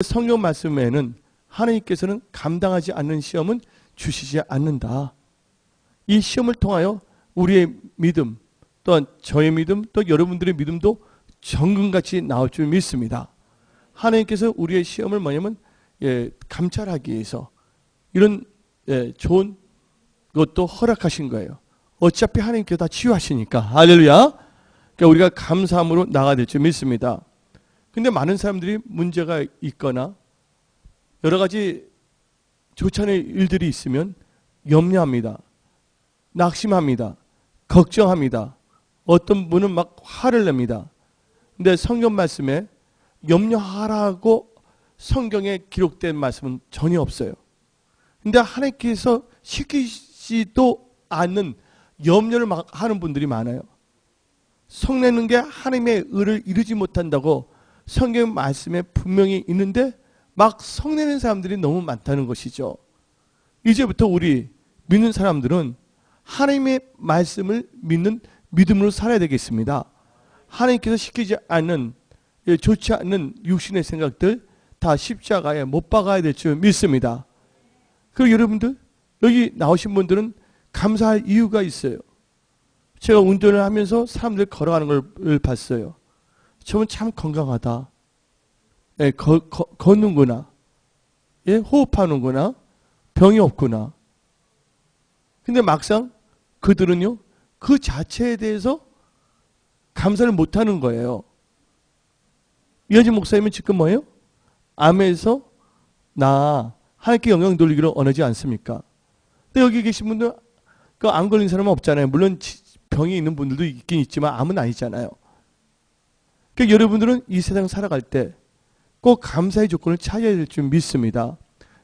성경 말씀에는 하나님께서는 감당하지 않는 시험은 주시지 않는다. 이 시험을 통하여 우리의 믿음, 또한 저의 믿음, 또 여러분들의 믿음도 정금같이 나올 줄 믿습니다. 하나님께서 우리의 시험을 뭐냐면 감찰하기 위해서 이런 좋은 것도 허락하신 거예요. 어차피 하나님께서 다 치유하시니까. 할렐루야. 그러니까 우리가 감사함으로 나가야 될 줄 믿습니다. 근데 많은 사람들이 문제가 있거나 여러 가지 좋지 않은 일들이 있으면 염려합니다. 낙심합니다. 걱정합니다. 어떤 분은 막 화를 냅니다. 근데 성경 말씀에 염려하라고 성경에 기록된 말씀은 전혀 없어요. 근데 하나님께서 시키지도 않는 염려를 막 하는 분들이 많아요. 성내는 게 하나님의 의를 이루지 못한다고 성경 말씀에 분명히 있는데 막 성내는 사람들이 너무 많다는 것이죠. 이제부터 우리 믿는 사람들은 하나님의 말씀을 믿는 믿음으로 살아야 되겠습니다. 하나님께서 시키지 않는 좋지 않는 육신의 생각들 다 십자가에 못 박아야 될 줄 믿습니다. 그리고 여러분들 여기 나오신 분들은 감사할 이유가 있어요. 제가 운전을 하면서 사람들 걸어가는 걸 봤어요. 저분 참 건강하다. 걷는구나. 호흡하는구나. 병이 없구나. 근데 막상 그들은요, 그 자체에 대해서 감사를 못하는 거예요. 이하진 목사님은 지금 뭐예요? 암에서 나 하나님께 영광 돌리기를 원하지 않습니까? 근데 여기 계신 분들 그 안 걸린 사람은 없잖아요. 물론 병이 있는 분들도 있긴 있지만 암은 아니잖아요. 그러니까 여러분들은 이 세상 살아갈 때 꼭 감사의 조건을 찾아야 될 줄 믿습니다.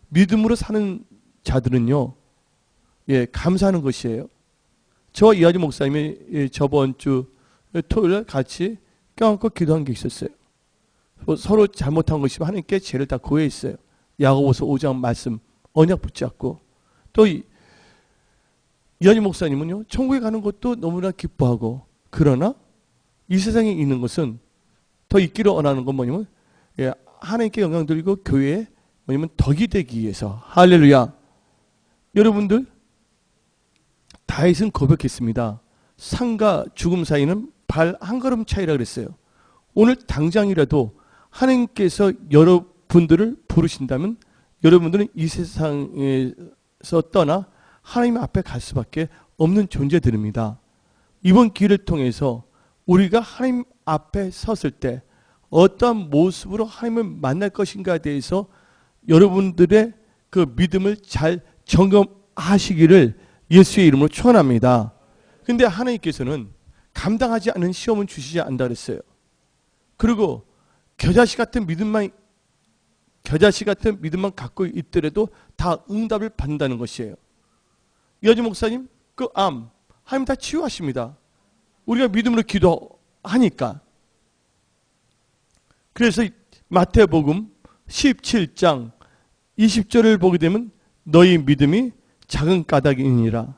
믿음으로 사는 자들은요, 감사하는 것이에요. 저와 이하진 목사님이 저번 주 토요일 같이 껴안고 기도한 게 있었어요. 서로 잘못한 것이면 하나님께 죄를 다 고해했어요. 야고보서 5장 말씀 언약 붙잡고. 또 이하진 목사님은요, 천국에 가는 것도 너무나 기뻐하고, 그러나 이 세상에 있는 것은 더 있기를 원하는 건 뭐냐면 하나님께 영광 돌리고 교회에 뭐냐면 덕이 되기 위해서. 할렐루야. 여러분들 다윗은 고백했습니다. 삶과 죽음 사이는 발 한 걸음 차이라 그랬어요. 오늘 당장이라도 하나님께서 여러분들을 부르신다면 여러분들은 이 세상에서 떠나 하나님 앞에 갈 수밖에 없는 존재들입니다. 이번 기회를 통해서 우리가 하나님 앞에 섰을 때 어떠한 모습으로 하나님을 만날 것인가에 대해서 여러분들의 그 믿음을 잘 점검하시기를 예수의 이름으로 축원합니다. 근데 하나님께서는 감당하지 않은 시험은 주시지 않는다 그랬어요. 그리고 겨자씨 같은 믿음만 갖고 있더라도 다 응답을 받는다는 것이에요. 이하진 목사님, 그 암, 하나님 다 치유하십니다. 우리가 믿음으로 기도하니까. 그래서 마태복음 17장 20절을 보게 되면 너희 믿음이 작은 까닭이니라.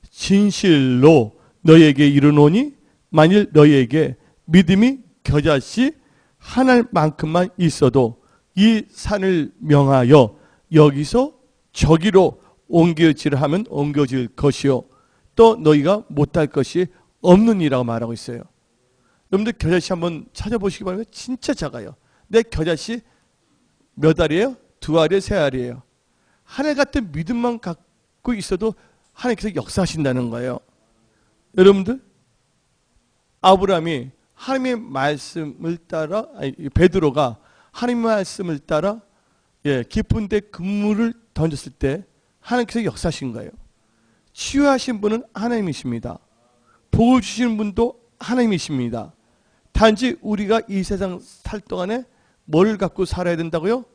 진실로 너희에게 이르노니 만일 너희에게 믿음이 겨자씨 하나만큼만 있어도 이 산을 명하여 여기서 저기로 옮겨지라 하면 옮겨질 것이요 또 너희가 못할 것이 없느니라고 말하고 있어요. 여러분들 겨자씨 한번 찾아보시기 바랍니다. 진짜 작아요. 내 겨자씨 몇 알이에요? 2알이에요? 3알이에요? 하늘 같은 믿음만 갖고 있어도 하나님께서 역사하신다는 거예요. 여러분들 아브라함이 하나님의 말씀을 따라 베드로가 하나님의 말씀을 따라 깊은 데 그물을 던졌을 때 하나님께서 역사하신 거예요. 치유하신 분은 하나님이십니다. 복을 주시는 분도 하나님이십니다. 단지 우리가 이 세상 살 동안에 뭘 갖고 살아야 된다고요?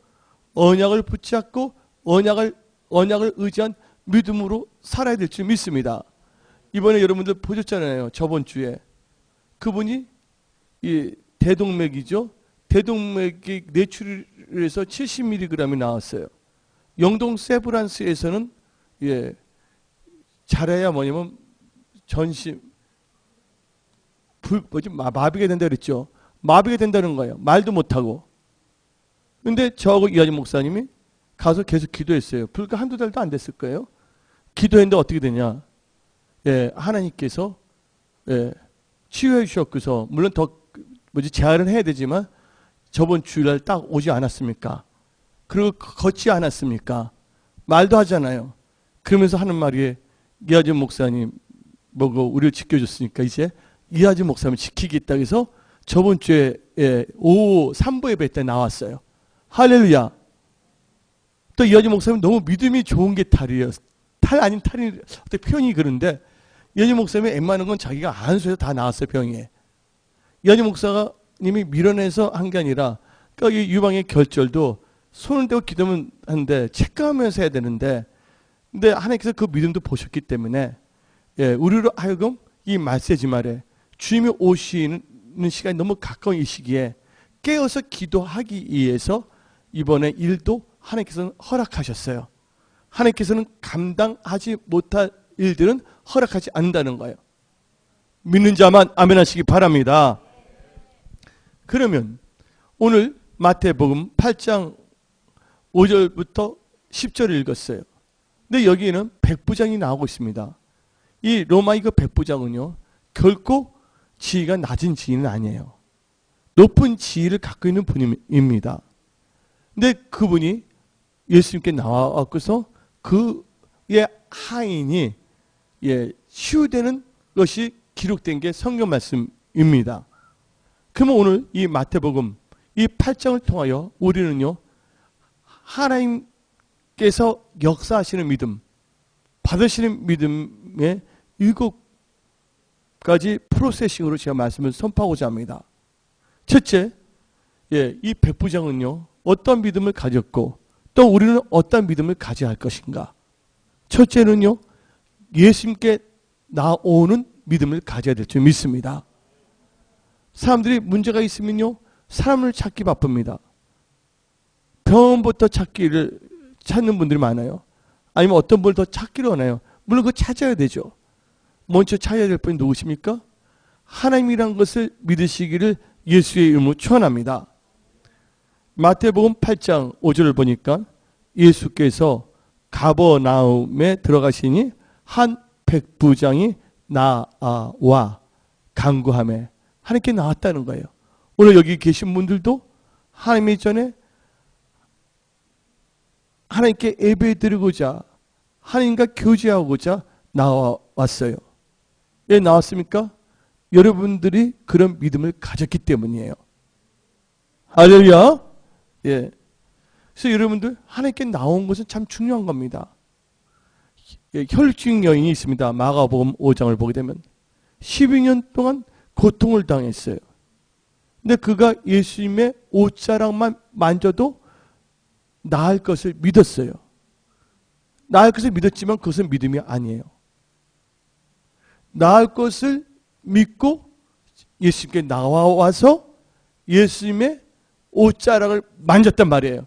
언약을 붙잡고 언약을 의지한 믿음으로 살아야 될 줄 믿습니다. 이번에 여러분들 보셨잖아요. 저번 주에 그분이 이 대동맥이죠. 대동맥이 뇌출해서 70mg이 나왔어요. 영동 세브란스에서는 잘해야 뭐냐면 전신 마비가 된다 그랬죠. 마비가 된다는 거예요. 말도 못하고. 근데 저하고 이하진 목사님이 가서 계속 기도했어요. 불과 한두 달도 안 됐을 거예요. 기도했는데 어떻게 되냐. 예, 하나님께서 예, 치유해 주셨고서 물론 더 제한을 해야 되지만 저번 주일날 딱 오지 않았습니까? 그리고 걷지 않았습니까? 말도 하잖아요. 그러면서 하는 말이 이하진 목사님 뭐고 우리를 지켜줬으니까 이제 이하진 목사님 지키겠다 해서 저번 주에 예, 오후 3부 예배 때 나왔어요. 할렐루야. 또 이하진 목사님 너무 믿음이 좋은 게 탈이에요. 탈 아닌 탈이 어떻게 표현이 그런데 이하진 목사님이 웬만한 건 자기가 아는 소리에서 다 나왔어요. 병에. 이하진 목사님이 밀어내서 한 게 아니라 그러니까 이 유방의 결절도 손을 대고 기도하면 하는데 체크하면서 해야 되는데 근데 하나님께서 그 믿음도 보셨기 때문에 예, 우리로 하여금 이 말세지 말에 주님이 오시는 시간이 너무 가까운 이 시기에 깨어서 기도하기 위해서 이번에 일도 하나님께서는 허락하셨어요. 하나님께서는 감당하지 못할 일들은 허락하지 않는다는 거예요. 믿는 자만 아멘 하시기 바랍니다. 그러면 오늘 마태복음 8장 5절부터 10절을 읽었어요. 근데 여기에는 백부장이 나오고 있습니다. 이 로마의 그 백부장은요, 결코 지위가 낮은 지위는 아니에요. 높은 지위를 갖고 있는 분입니다. 근데 그분이 예수님께 나와갖고서 그의 하인이 예, 치유되는 것이 기록된 게 성경 말씀입니다. 그러면 오늘 이 마태복음 이 8장을 통하여 우리는요, 하나님께서 역사하시는 믿음, 받으시는 믿음의 7가지 프로세싱으로 제가 말씀을 선포하고자 합니다. 첫째, 예, 이 백부장은요, 어떤 믿음을 가졌고 또 우리는 어떤 믿음을 가져야 할 것인가. 첫째는요, 예수님께 나오는 믿음을 가져야 될 줄 믿습니다. 사람들이 문제가 있으면요, 사람을 찾기 바쁩니다. 병원부터 찾는 분들이 많아요. 아니면 어떤 분을 더 찾기를 원해요. 물론 그거 찾아야 되죠. 먼저 찾아야 될 분이 누구십니까? 하나님이란 것을 믿으시기를 예수의 이름으로 축원합니다. 마태복음 8장 5절을 보니까 예수께서 가버나움에 들어가시니 한 백부장이 나와 간구하며 하나님께 나왔다는 거예요. 오늘 여기 계신 분들도 하나님의 전에 하나님께 예배드리고자 하나님과 교제하고자 나왔어요. 왜 나왔습니까? 여러분들이 그런 믿음을 가졌기 때문이에요. 할렐루야. 예. 그래서 여러분들 하나님께 나온 것은 참 중요한 겁니다. 예, 혈증 여인이 있습니다. 마가복음 5장을 보게 되면 12년 동안 고통을 당했어요. 근데 그가 예수님의 옷자락만 만져도 나을 것을 믿었어요. 나을 것을 믿었지만 그것은 믿음이 아니에요. 나을 것을 믿고 예수님께 나와서 예수님의 옷자락을 만졌단 말이에요.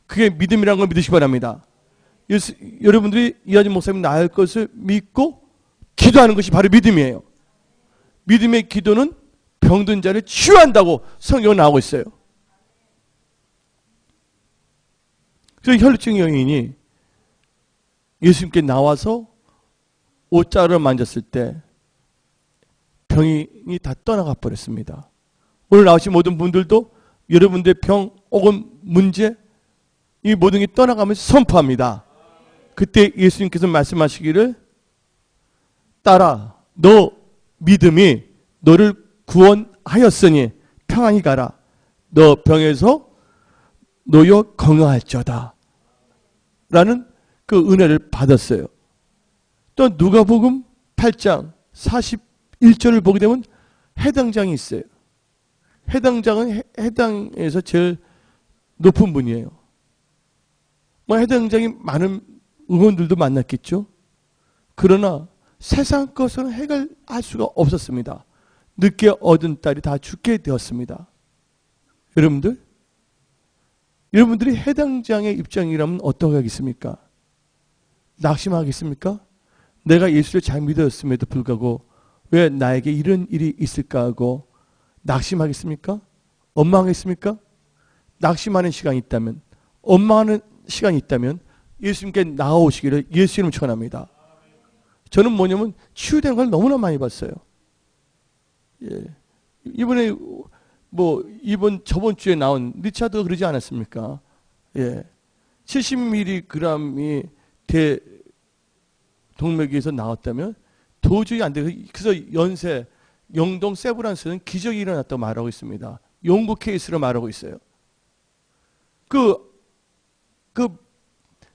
그게 믿음이라는 걸 믿으시기 바랍니다. 여러분들이 이하진 목사님 나을 것을 믿고 기도하는 것이 바로 믿음이에요. 믿음의 기도는 병든 자를 치유한다고 성경에 나오고 있어요. 그래서 혈증 여인이 예수님께 나와서 옷자락을 만졌을 때 병이 다 떠나가 버렸습니다. 오늘 나오신 모든 분들도 여러분들의 병 혹은 문제 이 모든 게 떠나가면서 선포합니다. 그때 예수님께서 말씀하시기를 딸아 너 믿음이 너를 구원하였으니 평안히 가라. 너 병에서 놓여 건강할지어다. 라는 그 은혜를 받았어요. 또 누가복음 8장 41절을 보게 되면 해당장이 있어요. 해당장은 해당에서 제일 높은 분이에요. 뭐 해당장이 많은 의원들도 만났겠죠. 그러나 세상 것은 해결할 수가 없었습니다. 늦게 얻은 딸이 다 죽게 되었습니다. 여러분들이 해당장의 입장이라면 어떻게 하겠습니까? 낙심하겠습니까? 내가 예수를 잘 믿었음에도 불구하고 왜 나에게 이런 일이 있을까 하고 낙심하겠습니까? 원망하겠습니까? 낙심하는 시간이 있다면, 원망하는 시간이 있다면 예수님께 나아오시기를 예수 이름 축원합니다. 저는 뭐냐면 치유된 걸 너무나 많이 봤어요. 예. 이번에 저번 주에 나온 리차드가 그러지 않았습니까? 예. 70mg이 대동맥에서 나왔다면 도저히 안 돼요. 그래서 영동 세브란스는 기적이 일어났다고 말하고 있습니다. 영국 케이스로 말하고 있어요. 그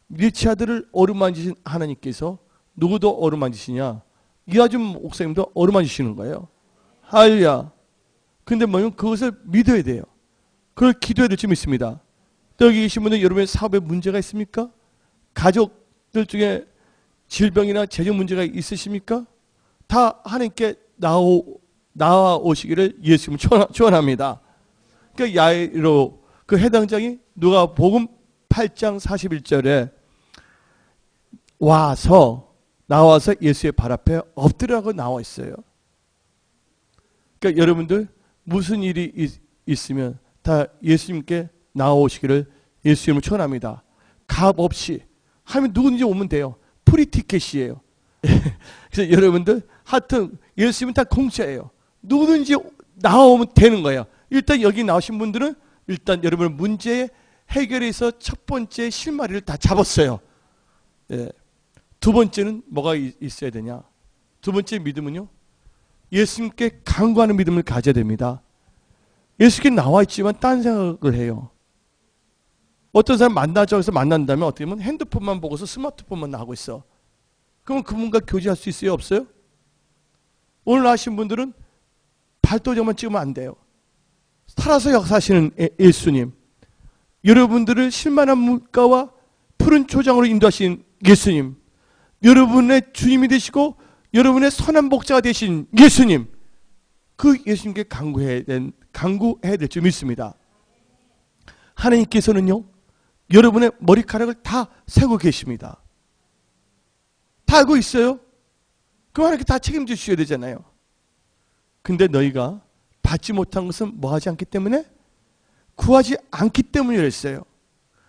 리차드를 어루만지신 하나님께서 누구도 어루만지시냐? 이아줌 목사님도 어루만지시는 거예요. 할렐루야. 근데 뭐냐면 그것을 믿어야 돼요. 그걸 기도해야 될 줄 믿습니다. 또 여기 계신 분들 여러분의 사업에 문제가 있습니까? 가족들 중에 질병이나 재정 문제가 있으십니까? 다 하나님께 나아오시기를 예수님 축원합니다. 그 야이로 그 해당장이 누가복음 8장 41절에 나와서 예수의 발 앞에 엎드려고 나와 있어요. 그러니까 여러분들 무슨 일이 있으면 다 예수님께 나오시기를 예수 이름으로 축원합니다. 값 없이 하면 누구든지 오면 돼요. 프리티켓이에요. 그래서 여러분들 하여튼 예수님은 다 공짜예요. 누구든지 나오면 되는 거예요. 일단 여기 나오신 분들은 일단 여러분의 문제 해결해서 첫 번째 실마리를 다 잡았어요. 예. 두 번째는 뭐가 있어야 되냐? 두 번째 믿음은요, 예수님께 간구하는 믿음을 가져야 됩니다. 예수님께 나와 있지만 딴 생각을 해요. 어떤 사람 만나자고 해서 만난다면 어떻게 보면 핸드폰만 보고서 스마트폰만 하고 있어. 그러면 그분과 교제할 수 있어요? 없어요? 오늘 나신 분들은 발도장만 찍으면 안 돼요. 살아서 역사하시는 예수님, 여러분들을 실만한 물가와 푸른 초장으로 인도하신 예수님, 여러분의 주님이 되시고 여러분의 선한 목자가 되신 예수님, 그 예수님께 간구해야 될 줄 믿습니다. 하나님께서는요, 여러분의 머리카락을 다 세고 계십니다. 다 알고 있어요. 그럼 하나님께 다 책임져 주셔야 되잖아요. 근데 너희가 받지 못한 것은 뭐 하지 않기 때문에? 구하지 않기 때문에 그랬어요.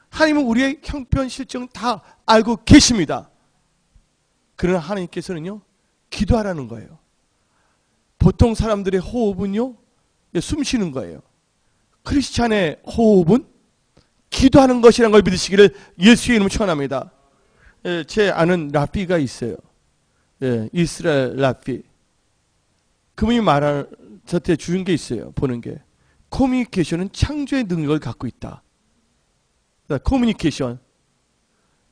하나님은 우리의 형편 실정 다 알고 계십니다. 그러나 하나님께서는요, 기도하라는 거예요. 보통 사람들의 호흡은요, 숨 쉬는 거예요. 크리스찬의 호흡은 기도하는 것이라는 걸 믿으시기를 예수의 이름으로 축원합니다. 제 아는 라피가 있어요. 이스라엘 라피. 그분이 저한테 주는 게 있어요. 보는 게. 커뮤니케이션은 창조의 능력을 갖고 있다. 커뮤니케이션.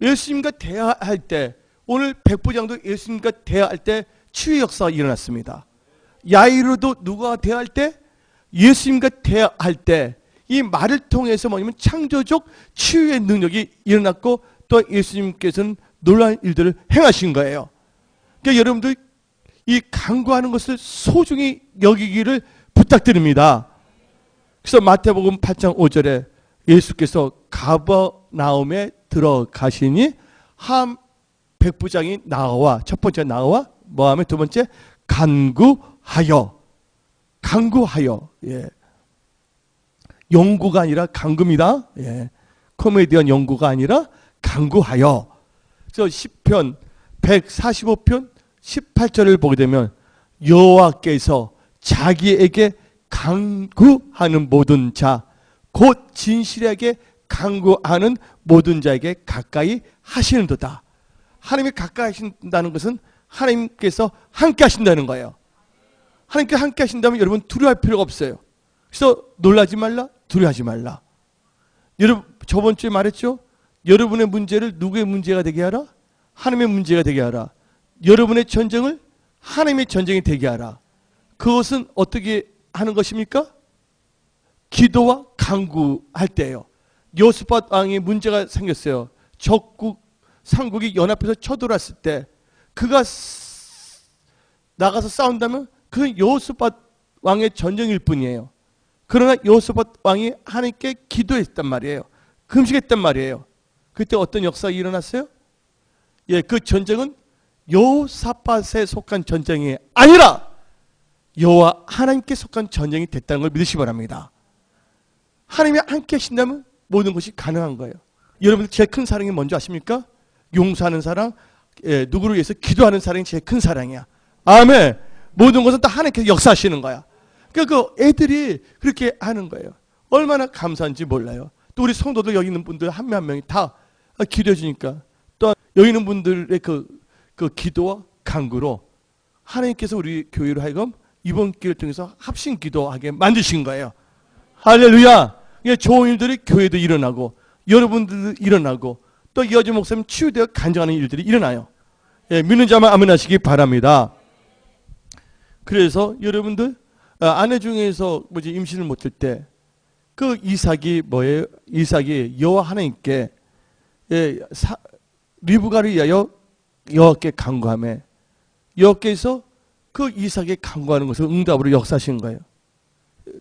예수님과 대화할 때, 오늘 백부장도 예수님과 대화할 때 치유의 역사가 일어났습니다. 야이로도 누가 대화할 때? 예수님과 대화할 때 이 말을 통해서 뭐냐면 창조적 치유의 능력이 일어났고 또 예수님께서는 놀라운 일들을 행하신 거예요. 그러니까 여러분들 이 간구하는 것을 소중히 여기기를 부탁드립니다. 그래서 마태복음 8장 5절에 예수께서 가버나움에 들어가시니 한 백부장이 나와, 첫 번째 나와 뭐하면 두 번째 간구하여. 예. 연구가 아니라 간구입니다. 예. 코미디언 연구가 아니라 간구하여. 그래서 시편 145편 18절을 보게 되면 여호와께서 자기에게 간구하는 모든 자, 곧 진실하게 간구하는 모든 자에게 가까이 하시는도다. 하나님이 가까이 하신다는 것은 하나님께서 함께 하신다는 거예요. 하나님께 함께 하신다면 여러분 두려워할 필요가 없어요. 그래서 놀라지 말라, 두려워하지 말라. 여러분 저번 주에 말했죠? 여러분의 문제를 누구의 문제가 되게 하라? 하나님의 문제가 되게 하라. 여러분의 전쟁을 하나님의 전쟁이 되게 하라. 그것은 어떻게 하는 것입니까? 기도와 간구할 때예요. 여호사밧 왕이 문제가 생겼어요. 적국 삼국이 연합해서 쳐들어왔을 때 그가 나가서 싸운다면 그건 여호사밧 왕의 전쟁일 뿐이에요. 그러나 여호사밧 왕이 하나님께 기도했단 말이에요. 금식했단 말이에요. 그때 어떤 역사가 일어났어요? 예, 그 전쟁은 여호사밧에 속한 전쟁이 아니라 여호와 하나님께 속한 전쟁이 됐다는 걸 믿으시기 바랍니다. 하나님이 함께 하신다면 모든 것이 가능한 거예요. 여러분들 제일 큰 사랑이 뭔지 아십니까? 용서하는 사랑, 누구를 위해서 기도하는 사랑이 제일 큰 사랑이야. 아멘. 모든 것은 다 하나님께서 역사하시는 거야. 그러니까 그 애들이 그렇게 하는 거예요. 얼마나 감사한지 몰라요. 또 우리 성도들 여기 있는 분들 한 명 한 명이 다 기도해 주니까 또 여기 있는 분들의 그 기도와 간구로 하나님께서 우리 교회로 하여금 이번 기회를 통해서 합심 기도하게 만드신 거예요. 할렐루야. 좋은 일들이 교회도 일어나고 여러분들도 일어나고 또 이어진 목사님 치유되어 간증하는 일들이 일어나요. 믿는 자만 아멘 하시기 바랍니다. 그래서 여러분들 아내 중에서 임신을 못할 때 그 이삭이 뭐예요? 이삭이 여호와 하나님께 리브가를 위하여 여호와께 간구하며 여호와께서 그 이삭의 간구하는 것을 응답으로 역사하신 거예요.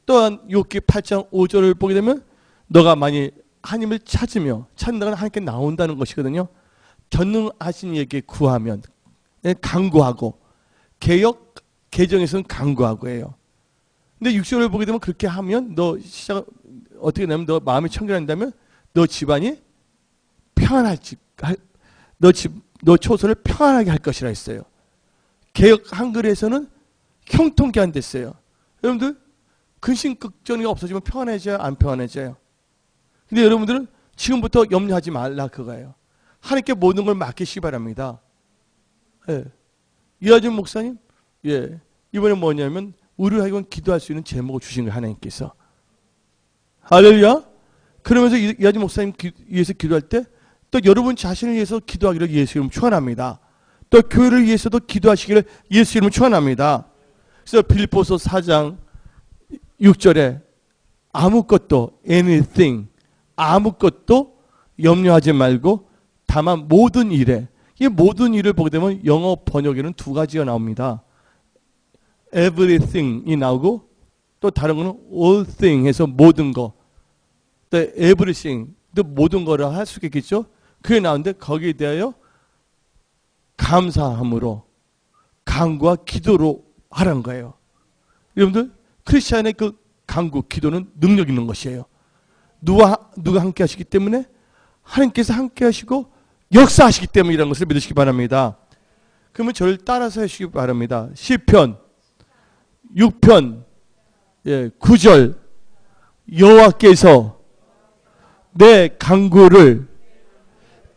또한 욥기 8장 5절을 보게 되면 너가 만일 하나님을 찾는다면 하나님께 나온다는 것이거든요. 전능하신 이에게 구하면 간구하고 개정에서는 간구하고 해요. 근데 6절을 보게 되면 그렇게 하면 어떻게 되냐면 너 마음이 청결한다면 너 집안이 평안할지 너 초소를 평안하게 할 것이라 했어요. 개역 한글에서는 형통케 안 됐어요. 여러분들 근심걱정이 없어지면 평안해져요? 안 평안해져요? 근데 여러분들은 지금부터 염려하지 말라 그거예요. 하나님께 모든 걸 맡기시기 바랍니다. 이하준 목사님 이번에 뭐냐면 우리를 하여금 기도할 수 있는 제목을 주신 거예요. 하나님께서. 할렐루야. 그러면서 이하준 목사님 위해서 기도할 때 또 여러분 자신을 위해서 기도하기를 예수 이름 축원합니다. 또 교회를 위해서도 기도하시기를 예수 이름 축원합니다. 그래서 빌립보서 4장 6절에 아무것도 anything 아무것도 염려하지 말고 다만 모든 일에 이 모든 일을 보게 되면 영어 번역에는 두 가지가 나옵니다. everything이 나오고 또 다른 거는 all thing 해서 모든 거 또 everything 또 모든 거를 할 수 있겠죠. 그게 나오는데 거기에 대하여 감사함으로 간구와 기도로 하라는 거예요. 여러분들 크리스찬의 그 간구, 기도는 능력 있는 것이에요. 누가 함께 하시기 때문에 하나님께서 함께 하시고 역사하시기 때문이라는 것을 믿으시기 바랍니다. 그러면 저를 따라서 하시기 바랍니다. 시편 6편 9절 여호와께서 내 간구를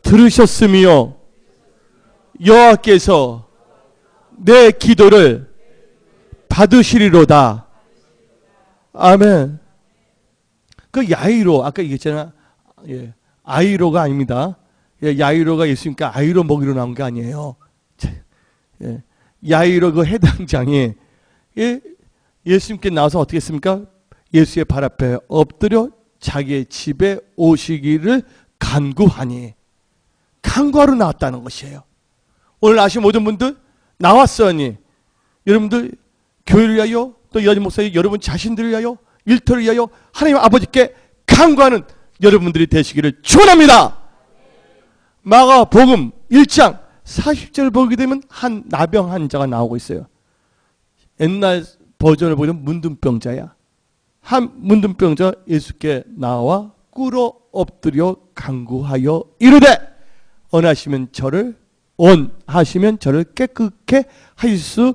들으셨으며 여호와께서 내 기도를 받으시리로다. 아멘. 그 야이로 아까 얘기했잖아. 아이로가 아닙니다. 야이로가 예수님께 아이로 먹이로 나온 게 아니에요. 야이로 그 해당장이 예수님께 나와서 어떻게 했습니까? 예수의 발 앞에 엎드려 자기의 집에 오시기를 간구하니 간구하러 나왔다는 것이에요. 오늘 아신 모든 분들 나왔으니 여러분들 교회를 위하여 또 여자 목사님 여러분 자신들을 위하여 일터를 위하여 하나님 아버지께 간구하는 여러분들이 되시기를 축원합니다. 마가복음 1장 40절을 보게 되면 한 나병 환자가 나오고 있어요. 옛날 버전을 보면 문둥병자야. 한 문둥병자 예수께 나와 꿇어 엎드려 간구하여 이르되 원하시면 저를 깨끗게 하실 수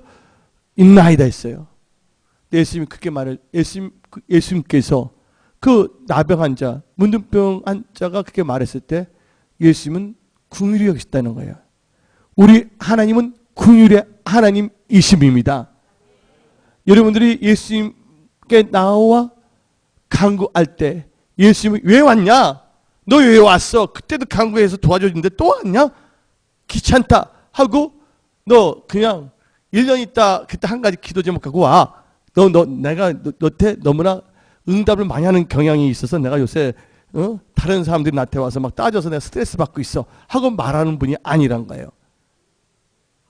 있나이다 했어요. 예수님이 그렇게 예수님께서 그 나병 환자, 문둥병 환자가 그렇게 말했을 때 예수님은 긍휼히 여기셨다는 거예요. 우리 하나님은 긍휼의 하나님이심입니다. 여러분들이 예수님께 나와 간구할 때 예수님이 왜 왔냐? 너 왜 왔어? 그때도 간구해서 도와줬는데 또 왔냐? 귀찮다 하고 너 그냥 1년 있다 그때 한 가지 기도 제목 갖고 와. 내가 너한테 너무나 응답을 많이 하는 경향이 있어서 내가 요새 다른 사람들이 나한테 와서 막 따져서 내가 스트레스 받고 있어 하고 말하는 분이 아니란 거예요.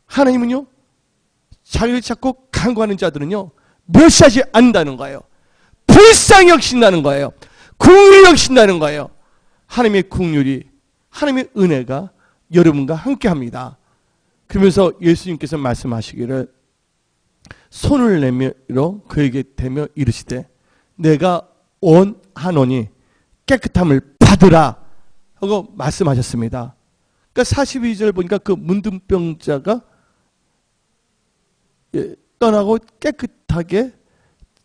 하나님은요 자기를 찾고 간구하는 자들은요 멸시하지 않는다는 거예요. 불쌍히 여기신다는 거예요. 긍휼히 여기신다는 거예요. 하나님의 긍휼이 하나님의 은혜가 여러분과 함께합니다. 그러면서 예수님께서 말씀하시기를 손을 내밀어 그에게 대며 이르시되 내가 원하노니 깨끗함을 받으라 하고 말씀하셨습니다. 그러니까 42절 보니까 그 문둥병자가 떠나고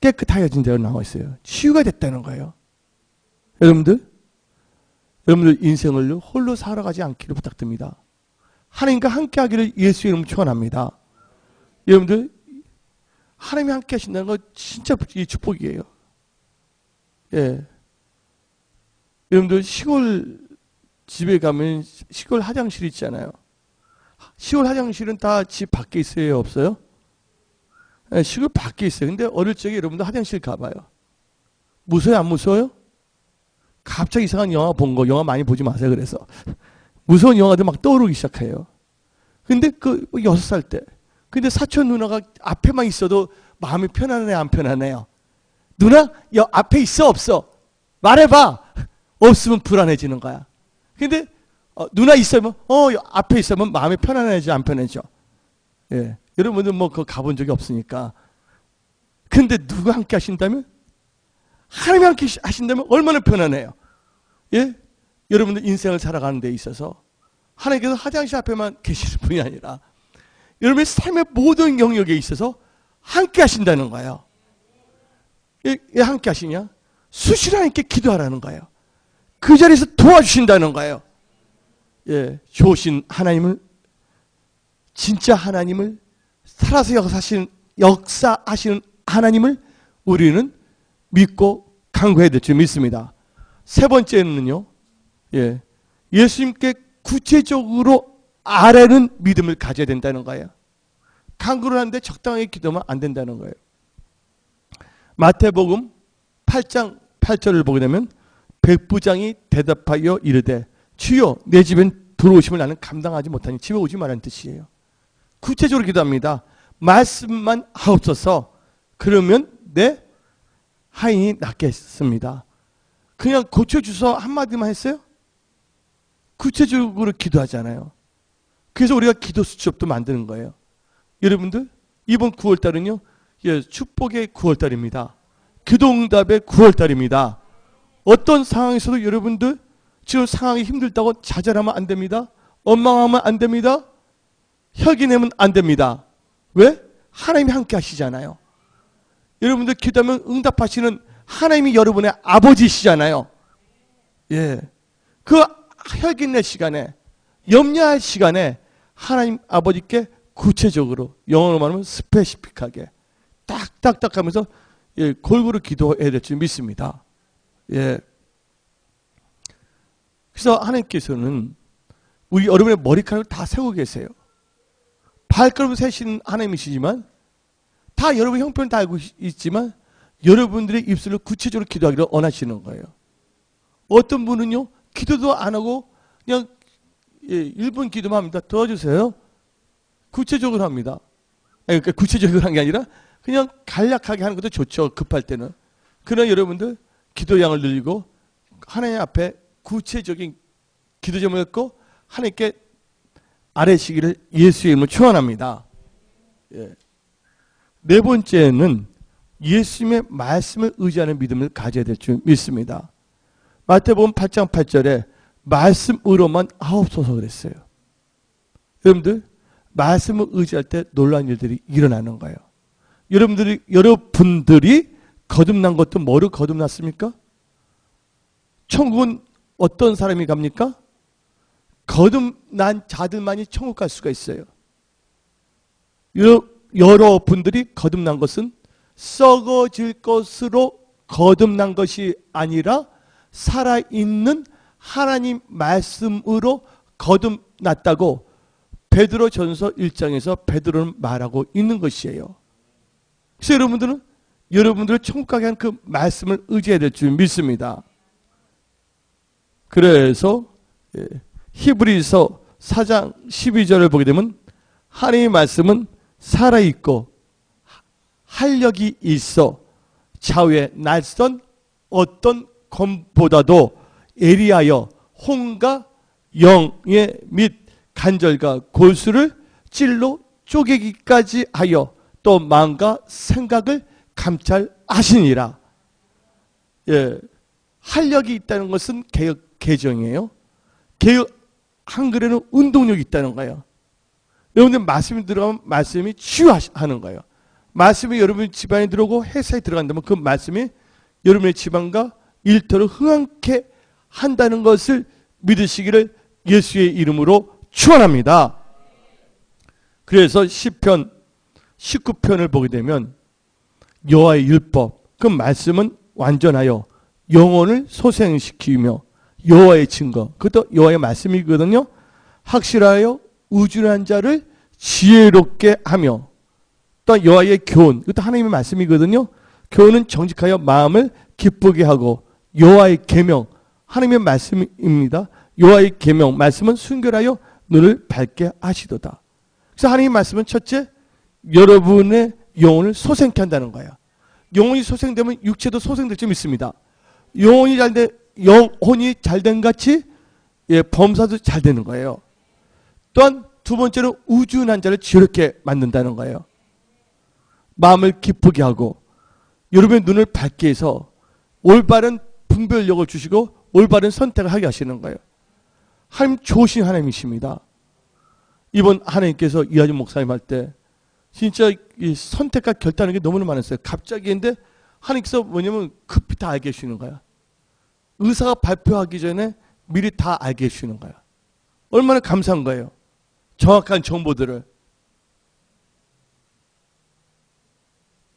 깨끗하여진 대로 나와 있어요. 치유가 됐다는 거예요. 여러분들 인생을 홀로 살아가지 않기를 부탁드립니다. 하나님과 함께 하기를 예수의 이름으로 축원합니다. 여러분들 하나님이 함께 하신다는 거 진짜 축복이에요. 예. 여러분들 시골 집에 가면 시골 화장실 있잖아요. 시골 화장실은 다 집 밖에 있어요, 없어요? 예, 시골 밖에 있어요. 근데 어릴 적에 여러분들 화장실 가봐요. 무서워요, 안 무서워요? 갑자기 이상한 영화 본 거, 영화 많이 보지 마세요. 그래서 무서운 영화들 막 떠오르기 시작해요. 근데 그 6살 때, 근데 사촌 누나가 앞에만 있어도 마음이 편안해, 안 편안해요? 누나, 앞에 있어, 없어? 말해봐. 없으면 불안해지는 거야. 근데 누나 있으면 앞에 있으면 마음이 편안해져, 안 편해져? 예, 여러분들 뭐 그거 가본 적이 없으니까. 근데 누가 함께 하신다면? 하나님이 함께 하신다면 얼마나 편안해요. 예? 여러분들 인생을 살아가는 데 있어서 하나님께서 화장실 앞에만 계시는 분이 아니라 여러분의 삶의 모든 영역에 있어서 함께 하신다는 거예요. 예, 함께 하시냐? 수시로 하나님께 기도하라는 거예요. 그 자리에서 도와주신다는 거예요. 예, 좋으신 하나님을, 진짜 하나님을, 살아서 역사하시는 하나님을 우리는 믿고 간구해야 될 줄 믿습니다. 세 번째는요, 예, 예수님께 구체적으로 아뢰는 믿음을 가져야 된다는 거예요. 간구를 하는데 적당하게 기도하면 안 된다는 거예요. 마태복음 8장 8절을 보게 되면 백부장이 대답하여 이르되 주여 내 집엔 들어오심을 나는 감당하지 못하니 집에 오지 말라는 뜻이에요. 구체적으로 기도합니다. 말씀만 하옵소서. 그러면 내 하인이 낫겠습니다. 그냥 고쳐주소 한마디만 했어요? 구체적으로 기도하잖아요. 그래서 우리가 기도 수첩도 만드는 거예요. 여러분들 이번 9월달은요, 예, 축복의 9월달입니다. 기도응답의 9월달입니다. 어떤 상황에서도 여러분들 지금 상황이 힘들다고 좌절하면 안 됩니다. 원망하면 안 됩니다. 혈기 내면 안 됩니다. 왜? 하나님이 함께 하시잖아요. 여러분들 기도하면 응답하시는 하나님이 여러분의 아버지시잖아요. 예, 그 혈기 낼 시간에, 염려할 시간에 하나님 아버지께 구체적으로, 영어로 말하면 스페시픽하게 딱딱딱 하면서, 예, 골고루 기도해야 될 줄 믿습니다. 예. 그래서 하나님께서는 우리 여러분의 머리카락을 다 세우고 계세요. 발걸음 세신 하나님이시지만, 다 여러분 형편을 다 알고 있지만 여러분들의 입술을 구체적으로 기도하기를 원하시는 거예요. 어떤 분은요, 기도도 안 하고 그냥, 예, 1분 기도만 합니다. 도와주세요. 구체적으로 합니다. 그러니까 구체적으로 한 게 아니라 그냥 간략하게 하는 것도 좋죠, 급할 때는. 그러나 여러분들 기도량을 늘리고 하나님 앞에 구체적인 기도 제목을 갖고 하나님께 아뢰시기를 예수의 이름으로 축원합니다. 예. 네 번째는 예수님의 말씀을 의지하는 믿음을 가져야 될 줄 믿습니다. 마태복음 8장 8절에 말씀으로만 하옵소서 그랬어요. 여러분들 말씀을 의지할 때 놀라운 일들이 일어나는 거예요. 여러분들이 거듭난 것도 뭐로 거듭났습니까? 천국은 어떤 사람이 갑니까? 거듭난 자들만이 천국 갈 수가 있어요. 여러분들이 거듭난 것은 썩어질 것으로 거듭난 것이 아니라 살아있는 하나님 말씀으로 거듭났다고 베드로 전서 1장에서 베드로는 말하고 있는 것이에요. 그래서 여러분들을 천국 가게 한 그 말씀을 의지해야 될 줄 믿습니다. 그래서 히브리서 4장 12절을 보게 되면 하나님의 말씀은 살아있고 활력이 있어 좌우에 날선 어떤 검보다도 예리하여 혼과 영의 및 간절과 골수를 찔러 쪼개기까지 하여 또 마음과 생각을 감찰하시니라. 예, 활력이 있다는 것은 개혁 개정이에요. 개혁 한글에는 운동력이 있다는 거예요. 여러분들 말씀이 들어가면 말씀이 치유하는 거예요. 말씀이 여러분 집안에 들어오고 회사에 들어간다면 그 말씀이 여러분의 집안과 일터를 흥하게 한다는 것을 믿으시기를 예수의 이름으로 축원합니다. 그래서 시편 19편을 보게 되면 여호와의 율법, 그 말씀은 완전하여 영혼을 소생시키며 여호와의 증거, 그것도 여호와의 말씀이거든요. 확실하여 우준한 자를 지혜롭게 하며, 또 여호와의 교훈, 그것도 하나님의 말씀이거든요. 교훈은 정직하여 마음을 기쁘게 하고, 여호와의 계명, 하나님의 말씀입니다. 여호와의 계명, 말씀은 순결하여 눈을 밝게 하시도다. 그래서 하나님의 말씀은 첫째, 여러분의 영혼을 소생케 한다는 거예요. 영혼이 소생되면 육체도 소생될 줄 믿습니다. 영혼이 잘된 같이 범사도 잘 되는 거예요. 또한 두 번째는 우준한 자를 지혜롭게 만든다는 거예요. 마음을 기쁘게 하고 여러분의 눈을 밝게 해서 올바른 분별력을 주시고 올바른 선택을 하게 하시는 거예요. 하나님 좋으신 하나님이십니다. 이번 하나님께서 이하준 목사님 할 때 진짜 이 선택과 결단하는 게 너무나 많았어요. 갑자기인데 하나님께서 뭐냐면 급히 다 알게 해주시는 거야. 의사가 발표하기 전에 미리 다 알게 해주시는 거야. 얼마나 감사한 거예요. 정확한 정보들을.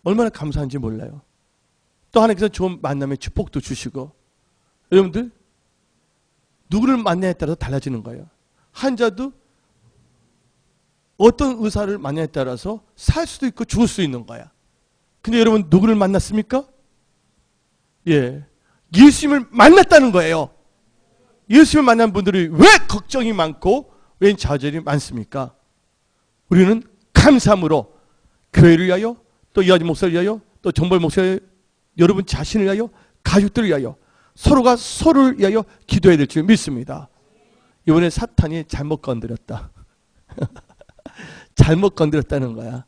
얼마나 감사한지 몰라요. 또 하나님께서 좋은 만남의 축복도 주시고, 여러분들 누구를 만나냐에 따라서 달라지는 거예요. 환자도 어떤 의사를 만나냐에 따라서 살 수도 있고 죽을 수 있는 거야. 근데 여러분 누구를 만났습니까? 예, 예수님을 만났다는 거예요. 예수님을 만난 분들이 왜 걱정이 많고 왜 좌절이 많습니까? 우리는 감사함으로 교회를 위하여, 또 이하준 목사를 위하여, 또 정벌 목사를 위하여, 여러분 자신을 위하여, 가족들을 위하여, 서로가 서로를 위하여 기도해야 될 줄 믿습니다. 이번에 사탄이 잘못 건드렸다. 잘못 건드렸다는 거야.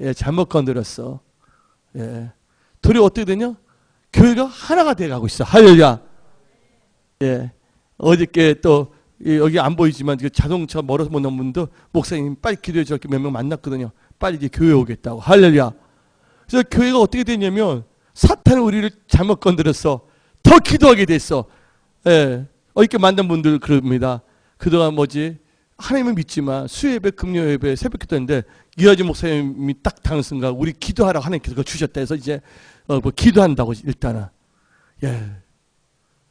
예, 잘못 건드렸어. 예. 둘이 어떻게 되냐? 교회가 하나가 돼가고 있어. 할렐루야. 예. 어저께 또 여기 안 보이지만 자동차 멀어서 못 오는 분도 목사님 빨리 기도해 저렇게 몇 명 만났거든요. 빨리 이제 교회 오겠다고. 할렐루야. 그래서 교회가 어떻게 됐냐면 사탄은 우리를 잘못 건드렸어. 더 기도하게 됐어. 예. 어저께 만난 분들 그럽니다. 그동안 뭐지? 하나님을 믿지만 수요예배, 금요예배, 새벽기도인데 이하준 목사님이 딱 당한 순간 우리 기도하라고 하나님께서 그거 주셨다 해서 이제 뭐 기도한다고 일단은. 예.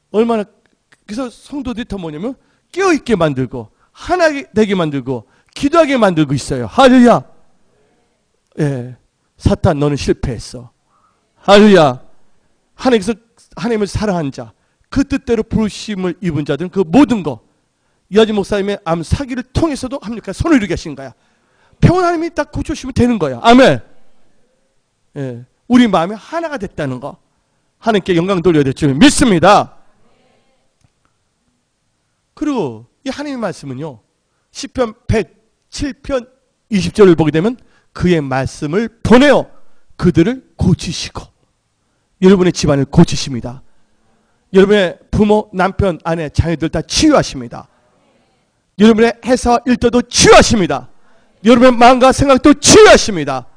얼마나, 그래서 성도들이 더 뭐냐면 깨어있게 만들고 하나 되게 만들고 기도하게 만들고 있어요. 할렐루야. 예. 사탄 너는 실패했어. 할렐루야. 하나님께서 하나님을 사랑한 자, 그 뜻대로 부르심을 입은 자들은 그 모든 거, 이하준 목사님의 암 사기를 통해서도 합니까? 손을 이루게 하신 거야. 평온 하나님이 딱 고쳐주시면 되는 거야. 아멘. 예. 우리 마음이 하나가 됐다는 거, 하나님께 영광 돌려야 될 줄 믿습니다. 그리고 이 하나님의 말씀은요, 시편 107편 20절을 보게 되면 그의 말씀을 보내어 그들을 고치시고, 여러분의 집안을 고치십니다. 여러분의 부모, 남편, 아내, 자녀들 다 치유하십니다. 여러분의 회사 일터도 치유하십니다. 여러분의 마음과 생각도 치유하십니다.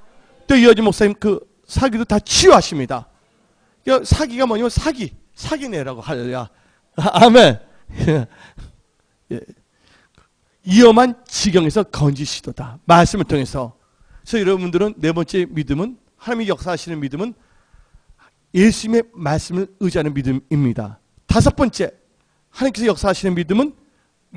또 이하준 목사님 그 사기도 다 치유하십니다. 사기가 뭐냐면 사기내라고 할렐루야. 아멘. 예. 위험한 지경에서 건지시도다. 말씀을 통해서. 그래서 여러분들은 네 번째 믿음은, 하나님이 역사하시는 믿음은 예수님의 말씀을 의지하는 믿음입니다. 다섯 번째, 하나님께서 역사하시는 믿음은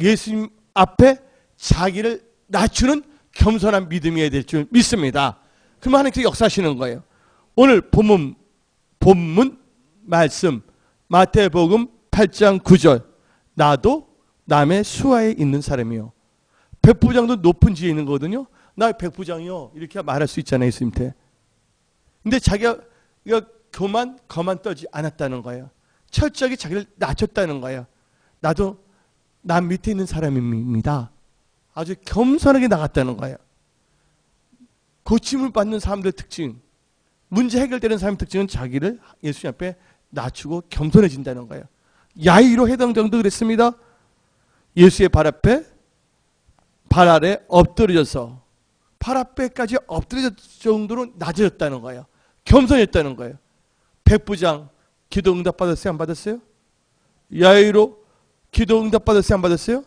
예수님 앞에 자기를 낮추는 겸손한 믿음이어야 될 줄 믿습니다. 그러면 하나님께서 역사하시는 거예요. 오늘 본문 말씀 마태복음 8장 9절, 나도 남의 수하에 있는 사람이요. 백부장도 높은 지에 있는 거거든요. 나 백부장이요, 이렇게 말할 수 있잖아요, 예수님한테. 근데 자기가 거만 떨지 않았다는 거예요. 철저하게 자기를 낮췄다는 거예요. 나도 남 밑에 있는 사람입니다. 아주 겸손하게 나갔다는 거예요. 고침을 받는 사람들의 특징, 문제 해결되는 사람의 특징은 자기를 예수님 앞에 낮추고 겸손해진다는 거예요. 야이로 해당정도 그랬습니다. 예수의 발 앞에, 발 아래 엎드려져서 발 앞에까지 엎드려질 정도로 낮아졌다는 거예요. 겸손했다는 거예요. 백부장 기도 응답 받았어요? 안 받았어요? 야이로 기도 응답 받았어요? 안 받았어요?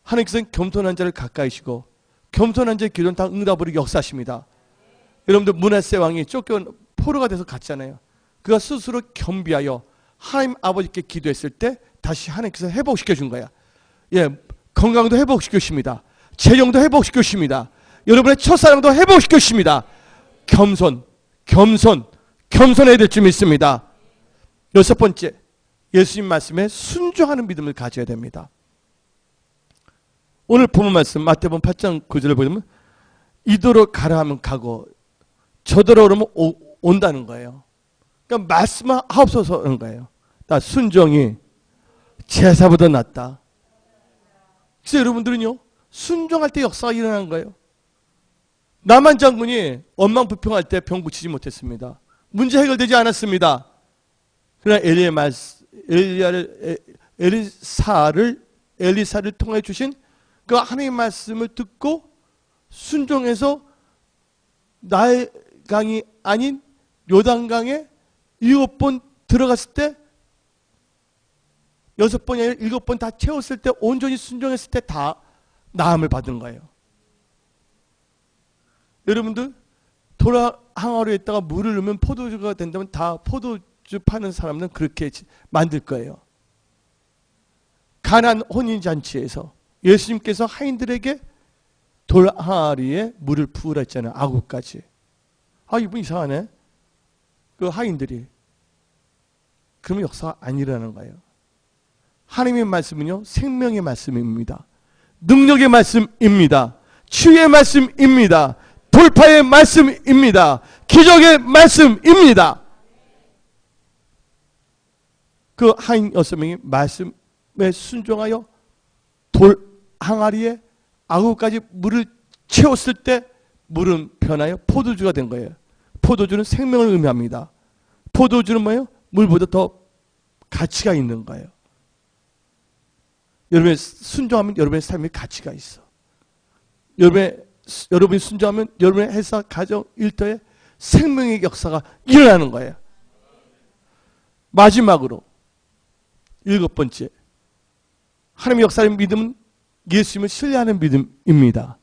하나님께서는 겸손한 자를 가까이시고 겸손한 자의 기도는 다 응답으로 역사하십니다. 여러분들 므낫세 왕이 쫓겨온 포로가 돼서 갔잖아요. 그가 스스로 겸비하여 하나님 아버지께 기도했을 때 다시 하나님께서 회복시켜 준 거야. 예, 건강도 회복시켜 주십니다. 재정도 회복시켜 주십니다. 여러분의 첫사랑도 회복시켜 주십니다. 겸손해야 될 줄 믿습니다. 여섯 번째, 예수님 말씀에 순종하는 믿음을 가져야 됩니다. 오늘 본문 말씀 마태복음 8장 9절을 보면 이도로 가라 하면 가고 저더러 오면 온다는 거예요. 그러니까 말씀하옵소서 하는 거예요. 나 순종이 제사보다 낫다. 그래서 여러분들은요, 순종할 때 역사가 일어나는 거예요. 나만 장군이 원망불평할 때 병 고치지 못했습니다. 문제 해결되지 않았습니다. 그러나 엘리사를 통해 주신 그 하나님의 말씀을 듣고 순종해서 나의 강이 아닌 요단강에 7번 들어갔을 때 6번이 아니라 7번 다 채웠을 때 온전히 순종했을 때 다 나음을 받은 거예요. 여러분들 도라 항아리에 있다가 물을 넣으면 포도주가 된다면 다 포도주 파는 사람은 그렇게 만들 거예요. 가나안 혼인잔치에서 예수님께서 하인들에게 돌 항아리에 물을 부으라 했잖아요. 아구까지. 아, 이분 이상하네. 그 하인들이. 그러면 역사가 안 일어나는 거예요. 하나님의 말씀은요, 생명의 말씀입니다. 능력의 말씀입니다. 치유의 말씀입니다. 돌파의 말씀입니다. 기적의 말씀입니다. 그 하인 6명이 말씀에 순종하여 돌 항아리에 아구까지 물을 채웠을 때 물은 변하여 포도주가 된 거예요. 포도주는 생명을 의미합니다. 포도주는 뭐예요? 물보다 더 가치가 있는 거예요. 여러분이 순종하면 여러분의 삶에 가치가 있어. 여러분이 순종하면 여러분의 회사, 가정, 일터에 생명의 역사가 일어나는 거예요. 마지막으로 7번째, 하나님의 역사의 믿음은 예수님을 신뢰하는 믿음입니다.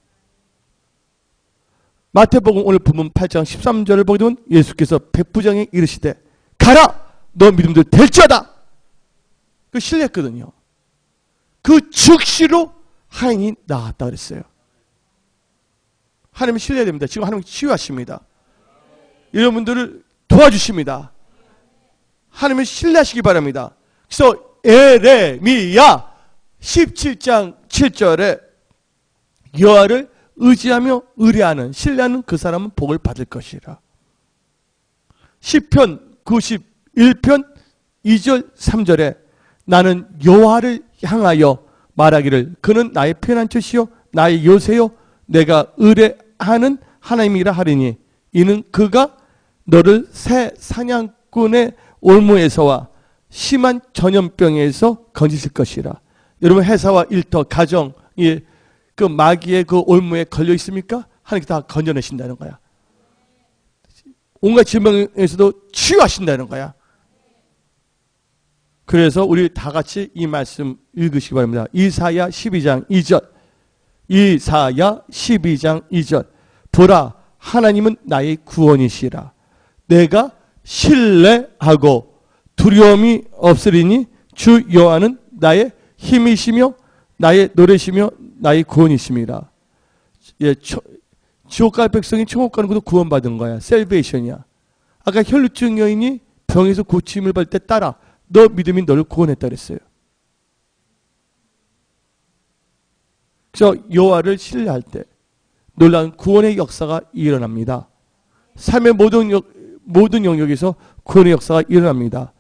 마태복음 오늘 본문 8장 13절을 보게 되면 예수께서 백부장에 이르시되 가라! 너 믿음도 될지어다! 그 신뢰했거든요. 그 즉시로 하인이 나았다 그랬어요. 하나님을 신뢰해야 됩니다. 지금 하나님 치유하십니다. 여러분들을 도와주십니다. 하나님을 신뢰하시기 바랍니다. 그래서 에레미야 17장 7절에 여호와를 의지하며 의뢰하는 신뢰하는 그 사람은 복을 받을 것이라. 시편 91편 2절 3절에 나는 여호와를 향하여 말하기를 그는 나의 피난처시요 나의 요새요 내가 의뢰하는 하나님이라 하리니 이는 그가 너를 새 사냥꾼의 올무에서와 심한 전염병에서 건지실 것이라. 여러분 회사와 일터, 가정이 그 마귀의 그 올무에 걸려 있습니까? 하나님께서 다 건져내신다는 거야. 온갖 질병에서도 치유하신다는 거야. 그래서 우리 다 같이 이 말씀 읽으시기 바랍니다. 이사야 12장 2절. 이사야 12장 2절. 보라, 하나님은 나의 구원이시라. 내가 신뢰하고 두려움이 없으리니 주 여호와는 나의 힘이시며 나의 노래시며 나의 구원이심이라. 예, 지옥 갈 백성이 천국 가는 것도 구원받은 거야. 셀베이션이야. 아까 혈루증 여인이 병에서 고침을 받을 때 따라 너 믿음이 너를 구원했다 그랬어요. 그래서 여호와를 신뢰할 때 놀라운 구원의 역사가 일어납니다. 삶의 모든 영역에서 구원의 역사가 일어납니다.